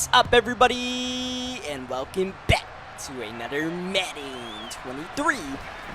What's up, everybody, and welcome back to another Madden 23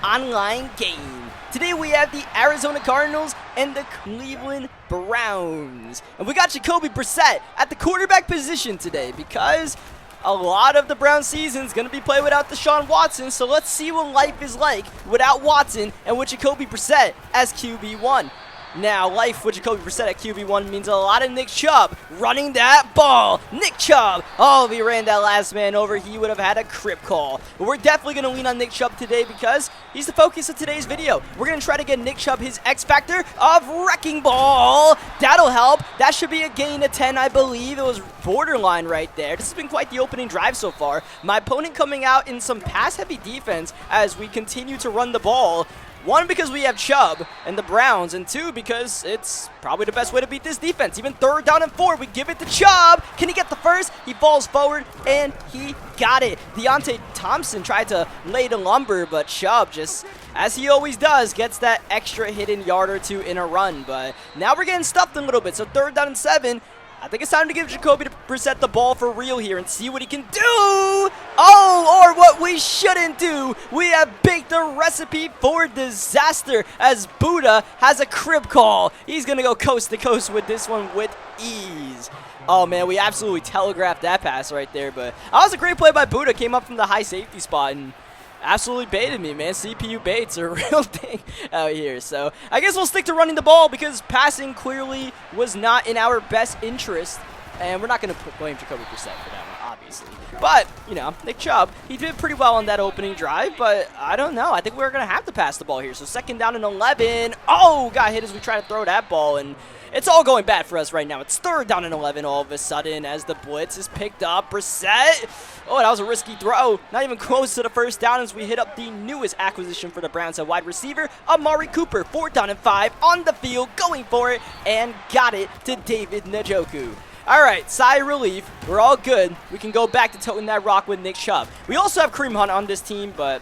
online game. Today we have the Arizona Cardinals and the Cleveland Browns. And we got Jacoby Brissett at the quarterback position today because a lot of the Browns season is going to be played without Deshaun Watson. So let's see what life is like without Watson and with Jacoby Brissett as QB1. Now, life with Jacoby Brissett at QB1 means a lot of Nick Chubb running that ball. Nick Chubb. Oh, if he ran that last man over, he would have had a crip call. But we're definitely going to lean on Nick Chubb today because he's the focus of today's video. We're going to try to get Nick Chubb his X factor of wrecking ball. That'll help. That should be a gain of 10, I believe. It was borderline right there. This has been quite the opening drive so far. My opponent coming out in some pass-heavy defense as we continue to run the ball. One, because we have Chubb and the Browns, and two, because it's probably the best way to beat this defense. Even 3rd down and 4, we give it to Chubb. Can he get the first? He falls forward, and he got it. Deontay Thompson tried to lay the lumber, but Chubb just, as he always does, gets that extra hidden yard or two in a run. But now we're getting stuffed a little bit, so 3rd down and 7. I think it's time to give Jacoby Brissett the ball for real here and see what he can do. Oh, or what we shouldn't do. We have baked a recipe for disaster as Buddha has a crib call. He's going to go coast to coast with this one with ease. Oh, man, we absolutely telegraphed that pass right there. But that was a great play by Buddha. Came up from the high safety spot and absolutely baited me, man. CPU baits are a real thing out here. So I guess we'll stick to running the ball because passing clearly was not in our best interest. And we're not going to blame Jacoby Brissett for that one, obviously. But, you know, Nick Chubb, he did pretty well on that opening drive. But I don't know. I think we're going to have to pass the ball here. So 2nd down and 11. Oh, got hit as we try to throw that ball. And it's all going bad for us right now. It's 3rd down and 11 all of a sudden as the blitz is picked up. Brissett. Oh, that was a risky throw. Not even close to the 1st down as we hit up the newest acquisition for the Browns at wide receiver, Amari Cooper. 4th down and 5 on the field, going for it, and got it to David Njoku. All right, sigh of relief. We're all good. We can go back to toting that rock with Nick Chubb. We also have Kareem Hunt on this team, but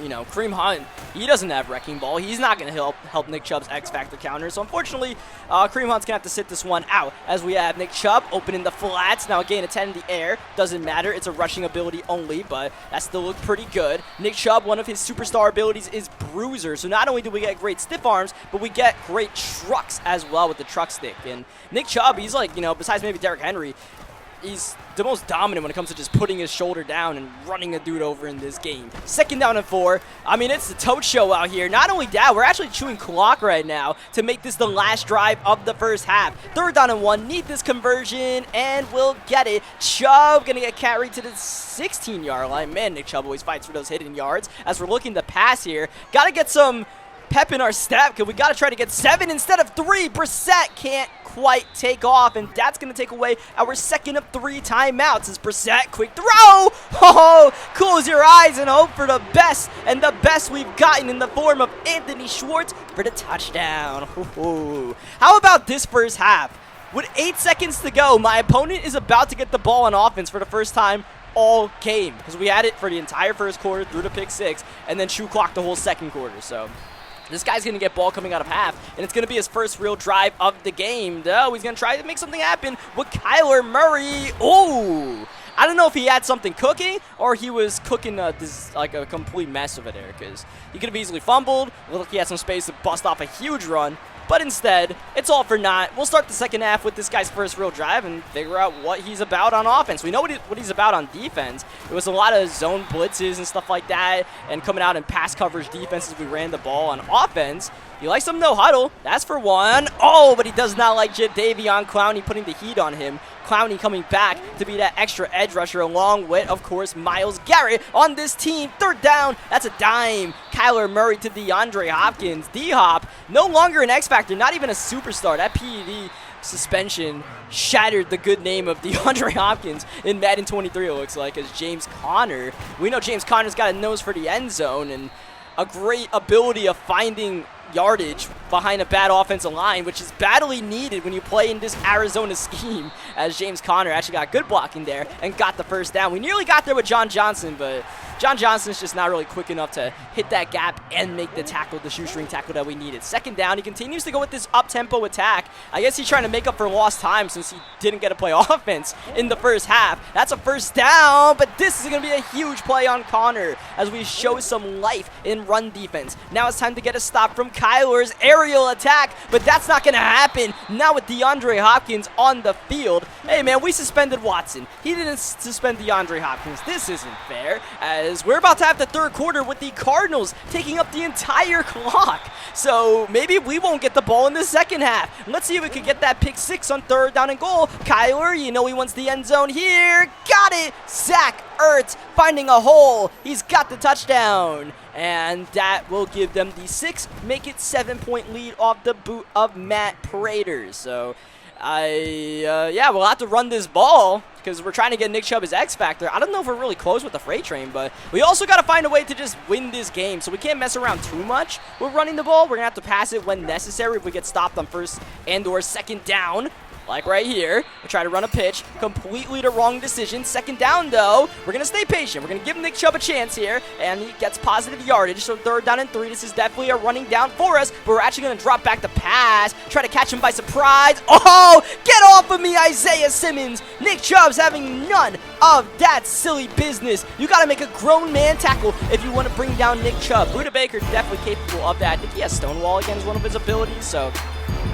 you know, Kareem Hunt, he doesn't have wrecking ball. He's not going to help Nick Chubb's X-Factor counter. So, unfortunately, Kareem Hunt's going to have to sit this one out as we have Nick Chubb opening the flats. Now, again, a 10 in the air. Doesn't matter. It's a rushing ability only, but that still looked pretty good. Nick Chubb, one of his superstar abilities is bruiser. So, not only do we get great stiff arms, but we get great trucks as well with the truck stick. And Nick Chubb, he's like, you know, besides maybe Derrick Henry, he's the most dominant when it comes to just putting his shoulder down and running a dude over in this game. 2nd down and 4. I mean, it's the tote show out here. Not only that, we're actually chewing clock right now to make this the last drive of the first half. 3rd down and 1. Need this conversion, and we'll get it. Chubb going to get carried to the 16-yard line. Man, Nick Chubb always fights for those hidden yards. As we're looking to pass here, got to get some pep in our step because we got to try to get 7 instead of 3. Brissett can't quite take off, and that's going to take away our 2nd of 3 timeouts as Brissett, quick throw. Oh, close your eyes and hope for the best, and the best we've gotten in the form of Anthony Schwartz for the touchdown. Ooh. How about this first half? With 8 seconds to go, my opponent is about to get the ball on offense for the first time all game because we had it for the entire first quarter through the pick 6 and then chew clock the whole 2nd quarter. So this guy's going to get ball coming out of half, and it's going to be his first real drive of the game. Oh, he's going to try to make something happen with Kyler Murray. Oh, I don't know if he had something cooking or he was cooking like a complete mess over there because he could have easily fumbled. Looked like he had some space to bust off a huge run. But instead, it's all for naught. We'll start the 2nd half with this guy's first real drive and figure out what he's about on offense. We know what he's about on defense. It was a lot of zone blitzes and stuff like that and coming out in pass coverage defense as we ran the ball. On offense, he likes some no huddle. That's for one. Oh, but he does not like Jadeveon Clowney putting the heat on him. Clowney coming back to be that extra edge rusher along with, of course, Myles Garrett on this team. 3rd down. That's a dime. Kyler Murray to DeAndre Hopkins. D-Hop, no longer an X-Factor, not even a superstar. That PED suspension shattered the good name of DeAndre Hopkins in Madden 23, it looks like, as James Conner. We know James Conner's got a nose for the end zone and a great ability of finding yardage behind a bad offensive line, which is badly needed when you play in this Arizona scheme, as James Conner actually got good blocking there and got the first down. We nearly got there with John Johnson, but John Johnson's just not really quick enough to hit that gap and make the tackle, the shoestring tackle that we needed. Second down, he continues to go with this up-tempo attack. I guess he's trying to make up for lost time since he didn't get to play offense in the first half. That's a first down, but this is going to be a huge play on Conner as we show some life in run defense. Now it's time to get a stop from Kyler's aerial attack, but that's not going to happen. Now with DeAndre Hopkins on the field. Hey, man, we suspended Watson. He didn't suspend DeAndre Hopkins. This isn't fair, as we're about to have the third quarter with the Cardinals taking up the entire clock. So maybe we won't get the ball in the second half. Let's see if we can get that pick 6 on third down and goal. Kyler, you know he wants the end zone here. Got it. Zach Ertz finding a hole. He's got the touchdown. And that will give them the 6, make it 7-point lead off the boot of Matt Prater. So yeah, we'll have to run this ball because we're trying to get Nick Chubb his X Factor. I don't know if we're really close with the freight train, but we also got to find a way to just win this game. So we can't mess around too much with running the ball. We're going to have to pass it when necessary if we get stopped on first and or second down. Like right here, we try to run a pitch, completely the wrong decision. Second down, though, we're going to stay patient. We're going to give Nick Chubb a chance here, and he gets positive yardage. So third down and 3, this is definitely a running down for us, but we're actually going to drop back the pass, try to catch him by surprise. Oh, get off of me, Isaiah Simmons. Nick Chubb's having none of that silly business. You got to make a grown man tackle if you want to bring down Nick Chubb. Budda Baker definitely capable of that. I think he has Stonewall again as one of his abilities, so,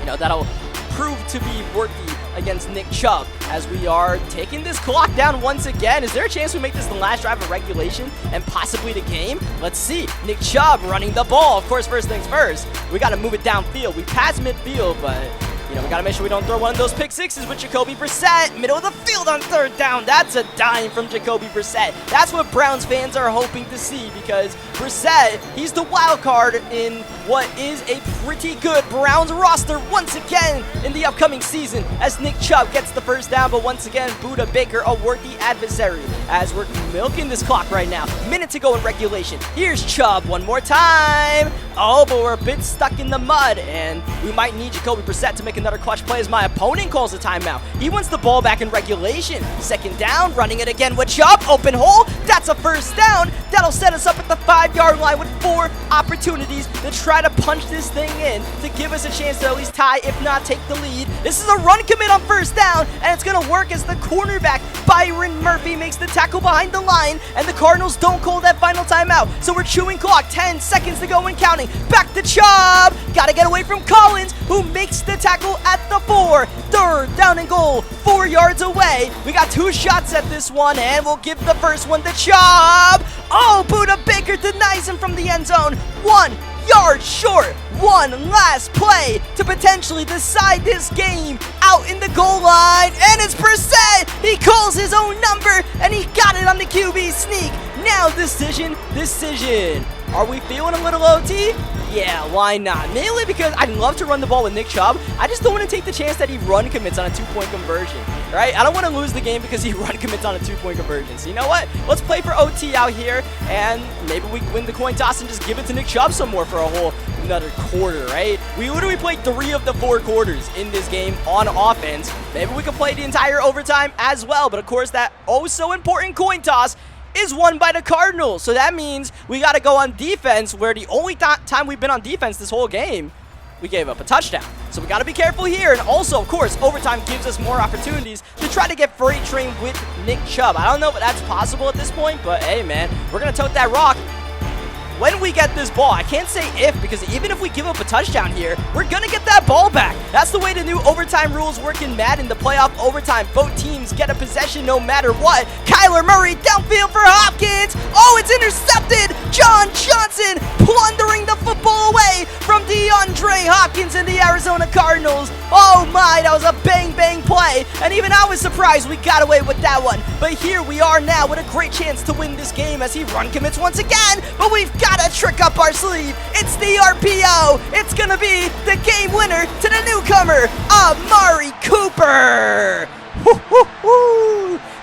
you know, that'll prove to be worthy against Nick Chubb as we are taking this clock down once again. Is there a chance we make this the last drive of regulation and possibly the game? Let's see. Nick Chubb running the ball. Of course, first things first, we got to move it downfield. We passed midfield, but you know, we got to make sure we don't throw one of those pick sixes with Jacoby Brissett. Middle of the field on third down. That's a dime from Jacoby Brissett. That's what Browns fans are hoping to see because Brissett, he's the wild card in what is a pretty good Browns roster once again in the upcoming season as Nick Chubb gets the first down, but once again, Budda Baker, a worthy adversary as we're milking this clock right now. Minute to go in regulation. Here's Chubb one more time. Oh, but we're a bit stuck in the mud, and we might need Jacoby Brissett to make another clutch play as my opponent calls a timeout. He wants the ball back in regulation. Second down, running it again with Chubb. Open hole. That's a first down. That'll set us up at the 5-yard line with 4 opportunities to try to punch this thing in to give us a chance to at least tie, if not take the lead. This is a run commit on first down, and it's going to work as the cornerback, Byron Murphy, makes the tackle behind the line, and the Cardinals don't call that final timeout. So we're chewing clock. 10 seconds to go and counting. Back to Chubb. Got to get away from Collins, who makes the tackle at the 4. Third down and goal, 4 yards away. We got 2 shots at this one, and we'll give the first one to Chubb. Oh, Budda Baker denies him from the end zone. 1 yard short. One last play to potentially decide this game out in the goal line, and it's Brissett. He calls his own number, and he got it on the QB sneak. Now decision. Are we feeling a little OT? Yeah, why not? Mainly because I'd love to run the ball with Nick Chubb. I just don't want to take the chance that he run commits on a 2-point conversion, right? I don't want to lose the game because he run commits on a 2-point conversion. So you know what? Let's play for OT out here, and maybe we win the coin toss and just give it to Nick Chubb some more for a whole another quarter, right? We literally played 3 of the 4 quarters in this game on offense. Maybe we could play the entire overtime as well, but of course that oh so important coin toss is won by the Cardinals. So that means we got to go on defense, where the only time we've been on defense this whole game, we gave up a touchdown. So we got to be careful here. And also, of course, overtime gives us more opportunities to try to get freight train with Nick Chubb. I don't know if that's possible at this point, but hey, man, we're going to tote that rock when we get this ball. I can't say if, because even if we give up a touchdown here, we're going to get that ball back. That's the way the new overtime rules work in Madden. The playoff overtime, both teams get a possession no matter what. Kyler Murray downfield for Hopkins. Oh, it's intercepted. John Johnson plundering the football away from DeAndre Hopkins and the Arizona Cardinals. Oh my, that was a bang play, and even I was surprised we got away with that one. But here we are now with a great chance to win this game as he run commits once again, but we've got a trick up our sleeve. It's the RPO. It's gonna be the game winner to the newcomer, Amari Cooper.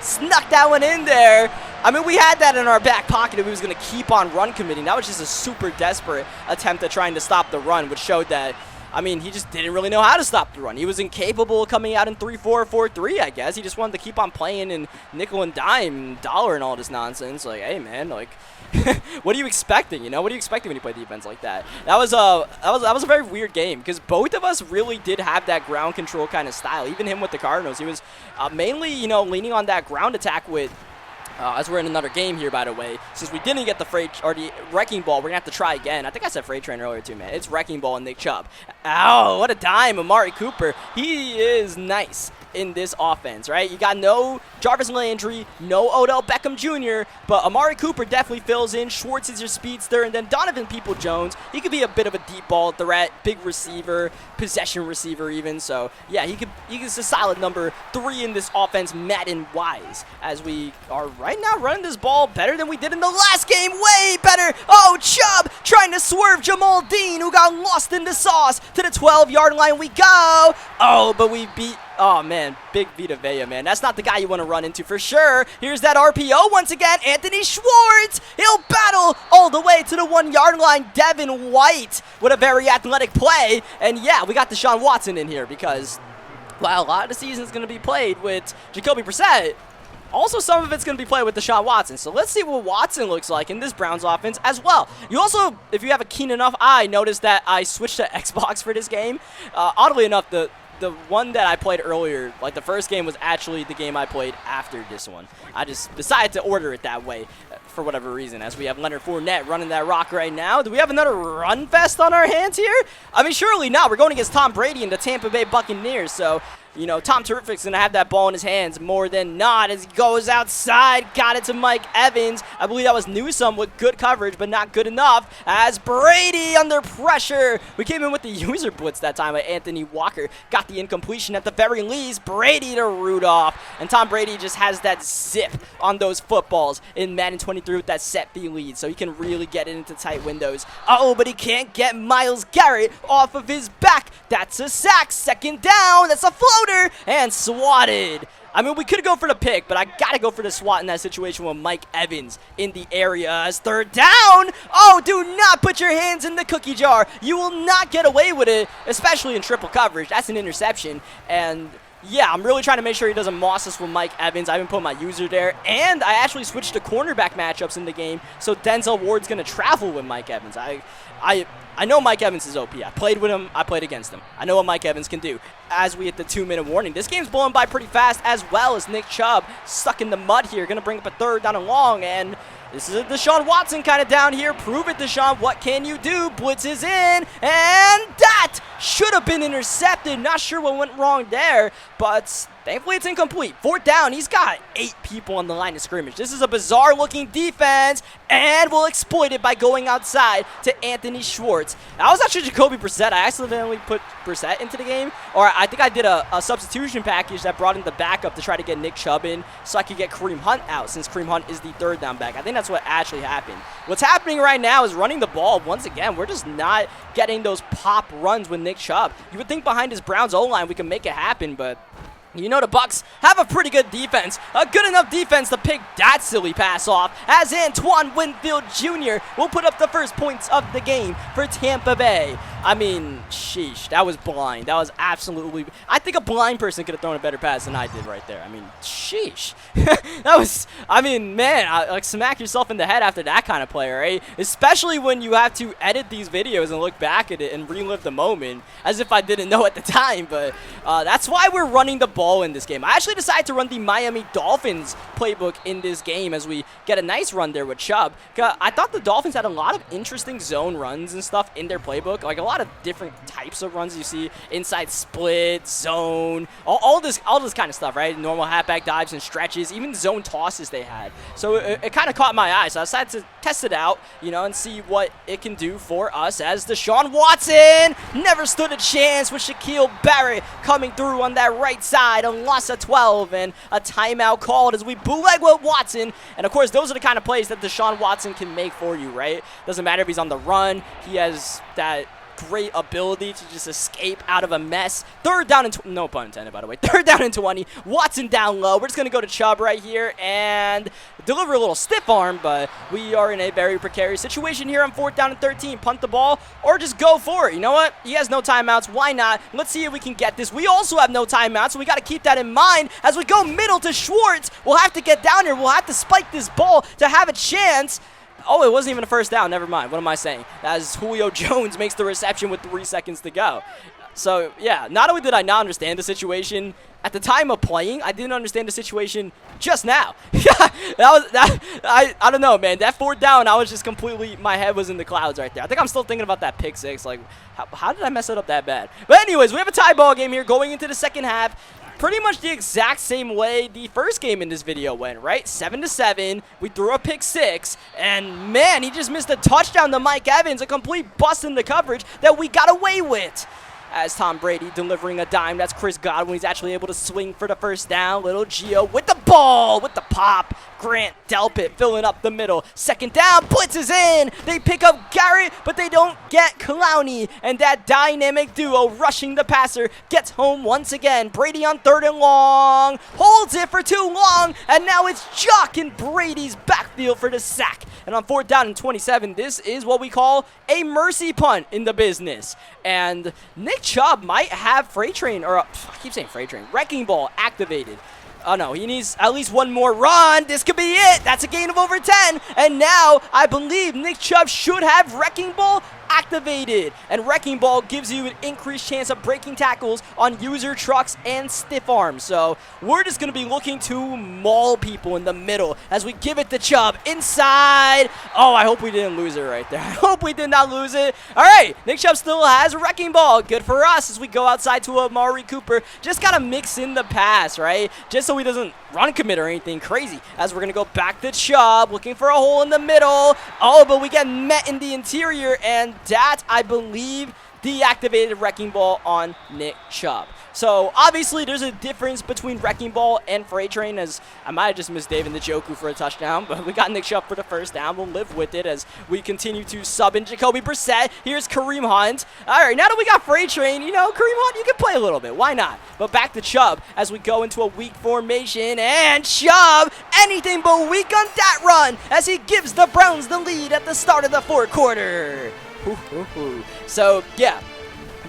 Snuck that one in there. I mean, we had that in our back pocket if we was going to keep on run committing. That was just a super desperate attempt at trying to stop the run, which showed that, I mean, he just didn't really know how to stop the run. He was incapable of coming out in 3-4, 4-3, I guess. He just wanted to keep on playing in nickel and dime, dollar and all this nonsense. Like, hey, man, like, what are you expecting, you know? What are you expecting when you play defense like that? That was a very weird game because both of us really did have that ground control kind of style. Even him with the Cardinals, he was mainly, you know, leaning on that ground attack with as we're in another game here, by the way, since we didn't get the the wrecking ball, we're going to have to try again. I think I said freight train earlier too, man. It's wrecking ball and Nick Chubb. Ow, what a dime, Amari Cooper. He is nice in this offense, right? You got no Jarvis Landry, no Odell Beckham Jr., but Amari Cooper definitely fills in. Schwartz is your speedster, and then Donovan People-Jones, he could be a bit of a deep ball threat, big receiver, possession receiver even, so yeah, he's a solid number 3 in this offense, Madden-wise, as we are right now running this ball better than we did in the last game, way better. Oh, Chubb trying to swerve Jamal Dean, who got lost in the sauce. To the 12-yard line we go. Oh, but we beat. Oh, man, big Vita Vea, man. That's not the guy you want to run into for sure. Here's that RPO once again. Anthony Schwartz. He'll battle all the way to the 1-yard line. Devin White with a very athletic play. And, yeah, we got Deshaun Watson in here because, well, a lot of the season is going to be played with Jacoby Brissett. Also, some of it's going to be played with Deshaun Watson. So let's see what Watson looks like in this Browns offense as well. You also, if you have a keen enough eye, notice that I switched to Xbox for this game. Oddly enough, the one that I played earlier, like the first game, was actually the game I played after this one. I just decided to order it that way for whatever reason, as we have Leonard Fournette running that rock right now. Do we have another run fest on our hands here? I mean, surely not. We're going against Tom Brady and the Tampa Bay Buccaneers, so you know, Tom Terrific's going to have that ball in his hands more than not as he goes outside. Got it to Mike Evans. I believe that was Newsome with good coverage, but not good enough as Brady under pressure. We came in with the user blitz that time by Anthony Walker. Got the incompletion at the very least. Brady to Rudolph. And Tom Brady just has that zip on those footballs in Madden 23 with that set B lead, so he can really get it into tight windows. Oh, but he can't get Myles Garrett off of his back. That's a sack. Second down. That's a floater. And swatted. I mean, we could go for the pick, but I got to go for the swat in that situation with Mike Evans in the area as third down. Oh, do not put your hands in the cookie jar. You will not get away with it, especially in triple coverage. That's an interception. And yeah, I'm really trying to make sure he doesn't moss us with Mike Evans. I even put my user there. And I actually switched to cornerback matchups in the game, so Denzel Ward's going to travel with Mike Evans. I know Mike Evans is OP. I played with him. I played against him. I know what Mike Evans can do. As we hit the 2-minute warning, this game's blowing by pretty fast, as well as Nick Chubb stuck in the mud here. Going to bring up a third down and long, and this is a Deshaun Watson kind of down here. Prove it, Deshaun. What can you do? Blitz is in, and that should have been intercepted. Not sure what went wrong there, but thankfully it's incomplete. Fourth down. He's got 8 people on the line of scrimmage. This is a bizarre-looking defense, and we'll exploit it by going outside to Anthony Schwartz. That was actually Jacoby Brissett. I accidentally put Brissett into the game, or I think I did a substitution package that brought in the backup to try to get Nick Chubb in so I could get Kareem Hunt out, since Kareem Hunt is the third down back. I think that's what actually happened. What's happening right now is running the ball. Once again, we're just not getting those pop runs with Nick Chubb. You would think behind his Browns O-line we can make it happen, but you know the Bucs have a pretty good defense. A good enough defense to pick that silly pass off, as Antoine Winfield Jr. will put up the first points of the game for Tampa Bay. I mean, sheesh, that was blind. That was absolutely... I think a blind person could have thrown a better pass than I did right there. I mean, sheesh. That was... I mean, man, like, smack yourself in the head after that kind of play, right? Especially when you have to edit these videos and look back at it and relive the moment, as if I didn't know at the time. But that's why we're running the ball in this game. I actually decided to run the Miami Dolphins playbook in this game, as we get a nice run there with Chubb. I thought the Dolphins had a lot of interesting zone runs and stuff in their playbook, like a lot of different types of runs you see, inside split, zone, all this kind of stuff, right? Normal halfback dives and stretches, even zone tosses they had. So it kind of caught my eye, so I decided to test it out, you know, and see what it can do for us, as Deshaun Watson never stood a chance with Shaquille Barrett coming through on that right side, a loss of 12 and a timeout called as we bootleg with Watson. And of course, those are the kind of plays that Deshaun Watson can make for you, right? Doesn't matter if he's on the run, he has that great ability to just escape out of a mess. Third down and no pun intended, by the way. Third down and 20. Watson down low. We're just going to go to Chubb right here and deliver a little stiff arm, but we are in a very precarious situation here on 4th down and 13. Punt the ball or just go for it. You know what? He has no timeouts. Why not? Let's see if we can get this. We also have no timeouts, so we got to keep that in mind as we go middle to Schwartz. We'll have to get down here. We'll have to spike this ball to have a chance. Oh, it wasn't even a first down. Never mind. What am I saying? As Julio Jones makes the reception with 3 seconds to go. So, yeah, not only did I not understand the situation at the time of playing, I didn't understand the situation just now. I don't know, man. That 4th down, I was just completely, my head was in the clouds right there. I think I'm still thinking about that pick 6. Like, how did I mess it up that bad? But anyways, we have a tie ball game here going into the second half. Pretty much the exact same way the first game in this video went, right? 7-7. We threw a pick 6, and man, he just missed a touchdown to Mike Evans, a complete bust in the coverage that we got away with. As Tom Brady delivering a dime, that's Chris Godwin. He's actually able to swing for the first down. Little Gio with the ball, with the pop. Grant Delpit filling up the middle. Second down, blitz is in. They pick up Garrett, but they don't get Clowney. And that dynamic duo rushing the passer gets home once again. Brady on 3rd and long. Holds it for too long. And now it's Jock in Brady's backfield for the sack. And on 4th down and 27, this is what we call a mercy punt in the business. And Nick Chubb might have Freight Train, or I keep saying Freight Train, Wrecking Ball activated. Oh no, he needs at least one more run. This could be it. That's a gain of over 10. And now I believe Nick Chubb should have Wrecking Ball activated. And Wrecking Ball gives you an increased chance of breaking tackles on user trucks and stiff arms. So we're just going to be looking to maul people in the middle as we give it to Chubb inside. Oh, I hope we didn't lose it right there. I hope we did not lose it. All right, Nick Chubb still has Wrecking Ball. Good for us as we go outside to Amari Cooper. Just got to mix in the pass, right? Just so he doesn't run commit or anything crazy. As we're going to go back to Chubb, looking for a hole in the middle. Oh, but we get met in the interior, and that, I believe, deactivated Wrecking Ball on Nick Chubb. So, obviously, there's a difference between Wrecking Ball and Freight Train, as I might have just missed David Njoku for a touchdown, but we got Nick Chubb for the first down. We'll live with it as we continue to sub in Jacoby Brissett. Here's Kareem Hunt. All right, now that we got Freight Train, you know, Kareem Hunt, you can play a little bit. Why not? But back to Chubb as we go into a weak formation, and Chubb, anything but weak on that run as he gives the Browns the lead at the start of the 4th quarter. So, yeah,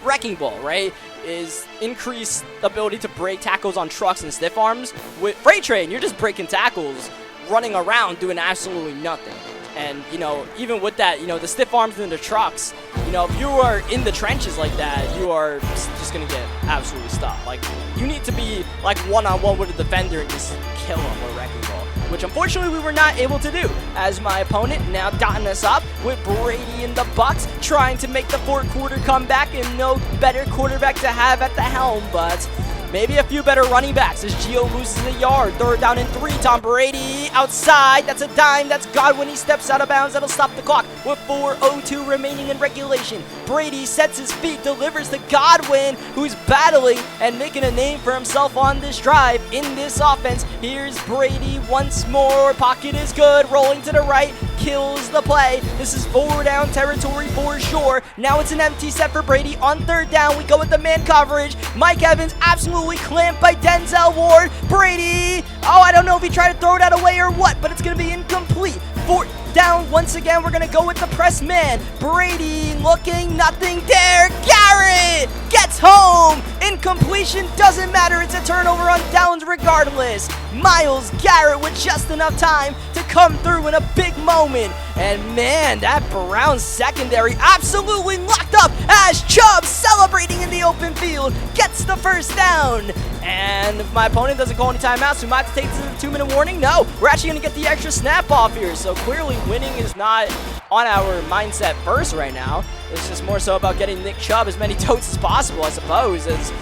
Wrecking Ball, right, is increased ability to break tackles on trucks and stiff arms. With Freight Train, you're just breaking tackles, running around, doing absolutely nothing. And, you know, even with that, you know, the stiff arms and the trucks, you know, if you are in the trenches like that, you are just going to get absolutely stopped. Like, you need to be, like, one-on-one with a defender and just kill him with Wrecking Ball, which unfortunately we were not able to do, as my opponent now dotting us up with Brady and the Bucs trying to make the 4th quarter comeback, and no better quarterback to have at the helm, but maybe a few better running backs as Gio loses a yard. 3rd down and 3. Tom Brady outside. That's a dime. That's Godwin. He steps out of bounds. That'll stop the clock with 4:02 remaining in regulation. Brady sets his feet, delivers to Godwin, who's battling and making a name for himself on this drive in this offense. Here's Brady once more. Pocket is good. Rolling to the right. Kills the play. This is 4 down territory for sure. Now it's an empty set for Brady on 3rd down. We go with the man coverage. Mike Evans absolutely clamped by Denzel Ward. Brady, oh, I don't know if he tried to throw that away or what, but it's going to be incomplete. 4th down once again. We're going to go with the press man. Brady looking, nothing there. Garrett gets home. Incompletion doesn't matter. It's a turnover on downs regardless. Myles Garrett with just enough time to come through in a big moment. And man, that Browns secondary absolutely locked up as Chubb, celebrating in the open field, gets the first down. And if my opponent doesn't call any timeouts, we might have to take this as a 2-minute warning. No, we're actually going to get the extra snap off here. So clearly winning is not on our mindset first right now. It's just more so about getting Nick Chubb as many totes as possible, I suppose, as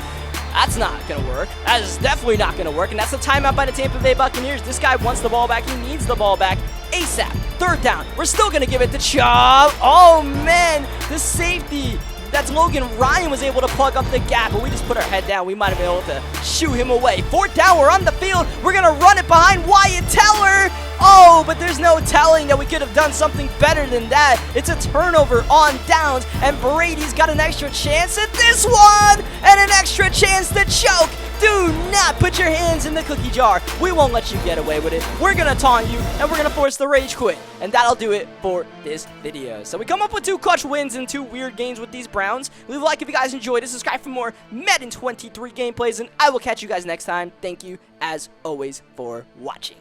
that's not going to work. That is definitely not going to work, and that's the timeout by the Tampa Bay Buccaneers. This guy wants the ball back. He needs the ball back ASAP. 3rd down. We're still going to give it to Chubb. Oh, man, the safety. That's Logan Ryan was able to plug up the gap, but we just put our head down. We might have been able to shoo him away. 4th down, we're on the field. We're going to run it behind Wyatt Teller. Oh, but there's no telling that we could have done something better than that. It's a turnover on downs, and Brady's got an extra chance at this one, and an extra chance to choke. Do not put your hands in the cookie jar. We won't let you get away with it. We're going to taunt you, and we're going to force the rage quit. And that'll do it for this video. So we come up with 2 clutch wins and 2 weird games with these Browns. Leave a like if you guys enjoyed it. Subscribe for more Madden 23 gameplays, and I will catch you guys next time. Thank you, as always, for watching.